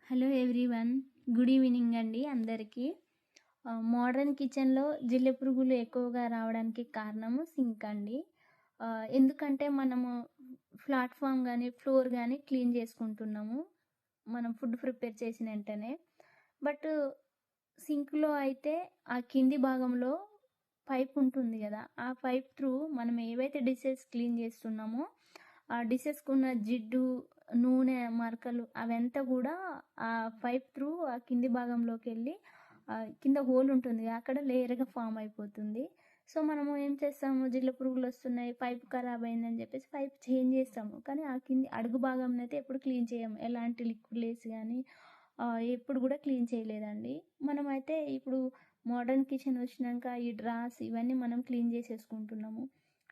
Hello everyone, good evening అండి అందరికీ. Modern కిచెన్లో జిల్లె పురుగులు ఎక్కువగా రావడానికి కారణము సింక్ అండి. ఎందుకంటే మనము ప్లాట్ఫామ్ కానీ ఫ్లోర్ కానీ క్లీన్ చేసుకుంటున్నాము మనం ఫుడ్ ప్రిపేర్ చేసిన వెంటనే. బట్ సింక్లో అయితే ఆ కింది భాగంలో పైప్ ఉంటుంది కదా, ఆ పైప్ త్రూ మనం ఏవైతే డిషెస్ క్లీన్ చేస్తున్నామో ఆ డిషెస్కున్న జిడ్డు, నూనె మరకలు అవంతా కూడా ఆ పైప్ త్రూ ఆ కింది భాగంలోకి వెళ్ళి కింద హోల్ ఉంటుంది కదా, అక్కడ లేయర్గా ఫామ్ అయిపోతుంది. సో మనము ఏం చేస్తాము, జిల్ల పురుగులు వస్తున్నాయి, పైప్ ఖరాబ్ అయిందని చెప్పేసి పైప్ చేంజ్ చేస్తాము, కానీ ఆ కింది అడుగు భాగం అయితే ఎప్పుడు క్లీన్ చేయము. ఎలాంటి లిక్విడ్ లేసి కానీ ఎప్పుడు కూడా క్లీన్ చేయలేదండి. మనమైతే ఇప్పుడు మోడర్న్ కిచెన్ వచ్చినాక ఈ డ్రాస్ ఇవన్నీ మనం క్లీన్ చేసేసుకుంటున్నాము.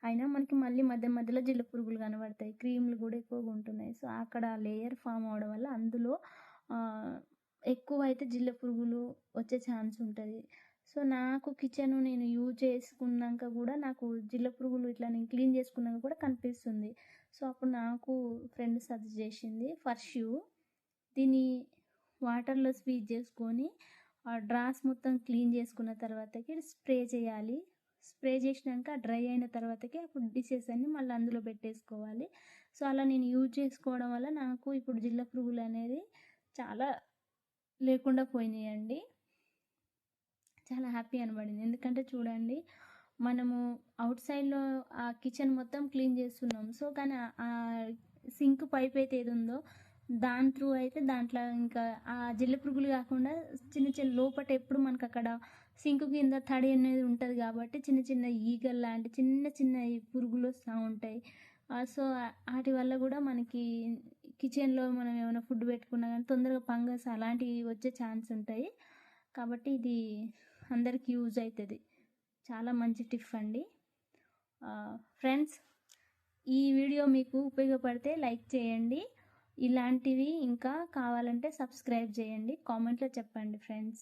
అయినా మనకి మళ్ళీ మధ్య మధ్యలో జిల్ల పురుగులు కనబడతాయి, క్రీములు కూడా ఎక్కువగా ఉంటున్నాయి. సో అక్కడ లేయర్ ఫామ్ అవడం వల్ల అందులో ఎక్కువ అయితే జిల్ల పురుగులు వచ్చే ఛాన్స్ ఉంటుంది. సో నాకు కిచెన్ నేను యూజ్ చేసుకున్నాక కూడా నాకు జిల్ల పురుగులు ఇట్లా నేను క్లీన్ చేసుకున్నాక కూడా కనిపిస్తుంది. సో అప్పుడు నాకు ఫ్రెండ్ సజెస్ట్ చేసింది ఫర్ష్యూ. దీన్ని వాటర్లో స్వీట్ చేసుకొని ఆ డ్రాస్ మొత్తం క్లీన్ చేసుకున్న తర్వాతకి స్ప్రే చేయాలి. స్ప్రే చేసినాక డ్రై అయిన తర్వాతకి అప్పుడు డిషెస్ అన్ని మళ్ళీ అందులో పెట్టేసుకోవాలి. సో అలా నేను యూజ్ చేసుకోవడం వల్ల నాకు ఇప్పుడు జిల్ల పురుగులు అనేది చాలా లేకుండా పోయినాయండి. చాలా హ్యాపీ అనబడింది. ఎందుకంటే చూడండి, మనము అవుట్ సైడ్లో ఆ కిచెన్ మొత్తం క్లీన్ చేస్తున్నాం. సో కానీ ఆ సింక్ పైప్ అయితే ఏది ఉందో దాని త్రూ అయితే దాంట్లో ఇంకా ఆ జిల్ల పురుగులు కాకుండా చిన్న చిన్న లోపట ఎప్పుడు మనకు అక్కడ సింక్ కింద తడి అనేది ఉంటుంది కాబట్టి చిన్న చిన్న ఈగలు లాంటి చిన్న చిన్న పురుగులు వస్తూ ఉంటాయి. సో వాటి వల్ల కూడా మనకి కిచెన్లో మనం ఏమైనా ఫుడ్ పెట్టుకున్నా కానీ తొందరగా ఫంగస్ అలాంటివి వచ్చే ఛాన్స్ ఉంటాయి. కాబట్టి ఇది అందరికి యూజ్ అవుతుంది. చాలా మంచి టిప్ అండి. ఫ్రెండ్స్, ఈ వీడియో మీకు ఉపయోగపడితే లైక్ చేయండి. ఇలాంటివి ఇంకా కావాలంటే సబ్స్క్రైబ్ చేయండి. కామెంట్లో చెప్పండి ఫ్రెండ్స్.